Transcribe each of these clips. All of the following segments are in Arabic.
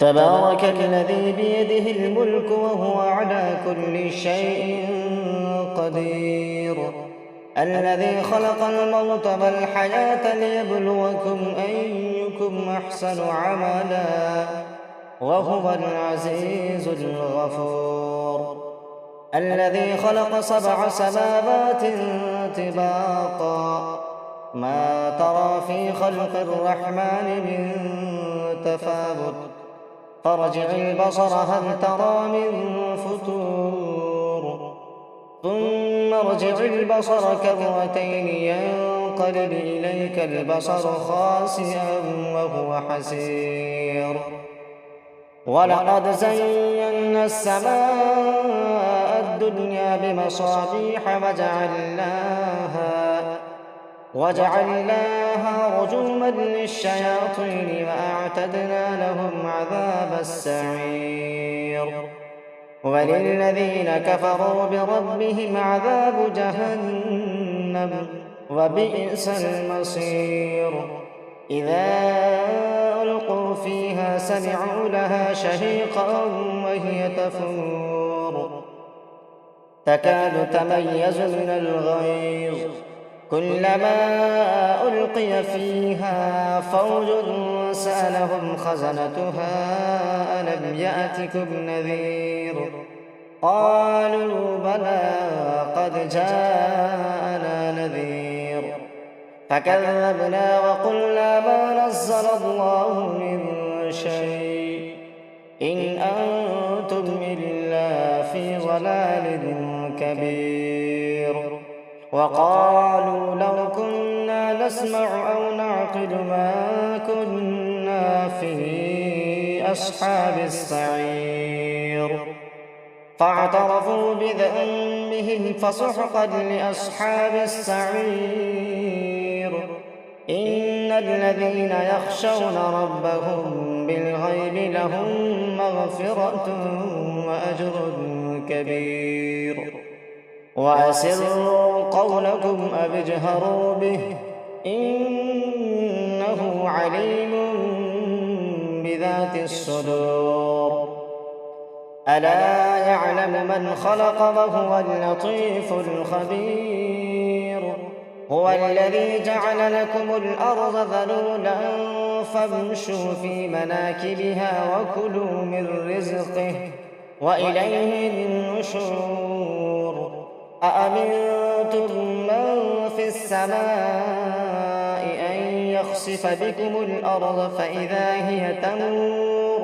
تبارك الذي بيده الملك وهو على كل شيء قدير. الذي خلق الموت والحياة ليبلوكم أيكم أحسن عملا وهو العزيز الغفور. الذي خلق 7 سماوات طباقا ما ترى في خلق الرحمن من تفاوت فارجع البصر هل ترى من فطور ثم ارجع البصر كرتين ينقلب إليك البصر خاسئا وهو حسير. ولقد زينا السماء الدنيا بمصابيح وجعلناها رجوما للشياطين وأعتدنا لهم عذاب السعير. وللذين كفروا بربهم عذاب جهنم وبئس المصير. إذا ألقوا فيها سمعوا لها شهيقا وهي تفور تكاد تميز من الغيظ كلما ألقي فيها فوج سألهم خزنتها ألم يأتكم نذير قالوا بلى قد جاءنا نذير فكذبنا وقلنا ما نزل الله من شيء إن أنتم إلا في ضلال كبير. وقالوا لو كنا نسمع أو نعقل ما كنا في أصحاب السعير فاعترفوا بذنبهم فسحقا لأصحاب السعير. إن الذين يخشون ربهم بالغيب لهم مغفرة وأجر كبير. وأسروا قولكم أو اجهروا به إنه عليم بذات الصدور. ألا يعلم من خلق وهو اللطيف الخبير. هو الذي جعل لكم الأرض ذلولا فامشوا في مناكبها وكلوا من رزقه وإليه النشور. أأمنتم من في السماء أن يخسف بكم الأرض فإذا هي تمور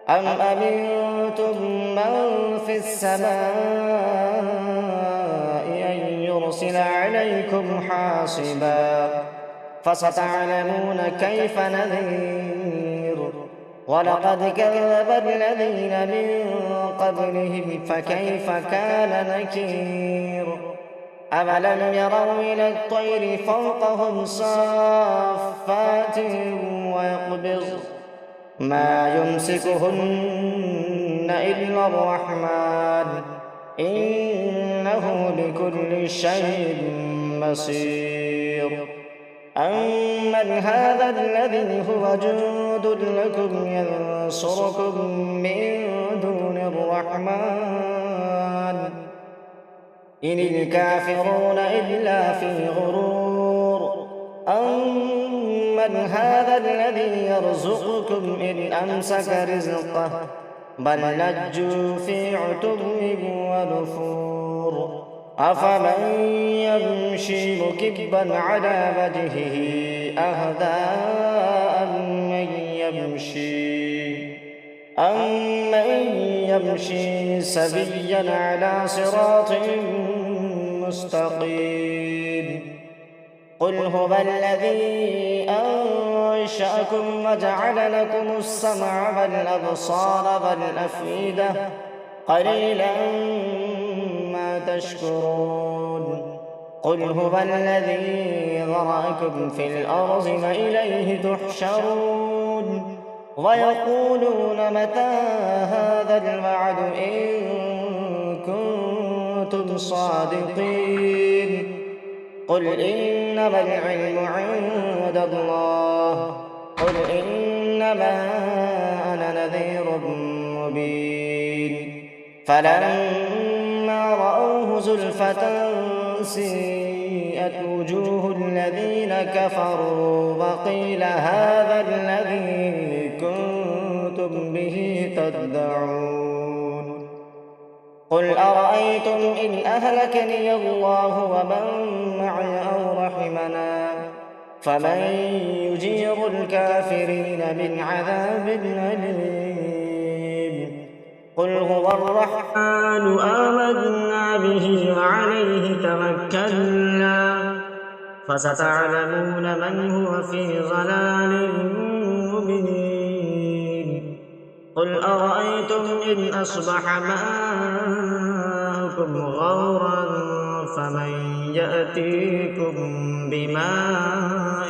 أم أمنتم من في السماء أن يرسل عليكم حاصبا فستعلمون كيف نذير. ولقد كذب الذين من قبلهم فكيف كان نكير. أولم يروا إلى الطير فوقهم صافات ويقبض ما يمسكهن إلا الرحمن إنه بكل شيء بصير. أمن هذا الذي هو جند لكم ينصركم من دون الرحمن إن الكافرون إلا في غرور. أمن هذا الذي يرزقكم إن أمسك رزقه بل لجوا في عتب ونفور. أفمن يمشي مكبا على وجهه أهدى أمن يمشي سويا على صراط مستقيم. قل هو الذي أنشأكم وجعل لكم السمع والأبصار والأفئدة قليلا ما تشكرون. قل هو الذي ذرأكم في الأرض وإليه تحشرون. ويقولون متى هذا الوعد إن كنتم صادقين. قل إنما العلم عند الله قل إنما أنا نذير مبين فلما رأوه زلفة سيئت وجوه الذين كفروا وقيل هذا الذي كنتم به تدعون قل أرأيتم إن أهلكني الله ومن معي أو رحمنا فمن يجير الكافرين من عذاب أليم قل هو الرحمن آمنا به وعليه توكلنا فستعلمون من هو في ضلال مبين قل أرأيتم إن أصبح ماؤكم غورا فمن يأتيكم بماء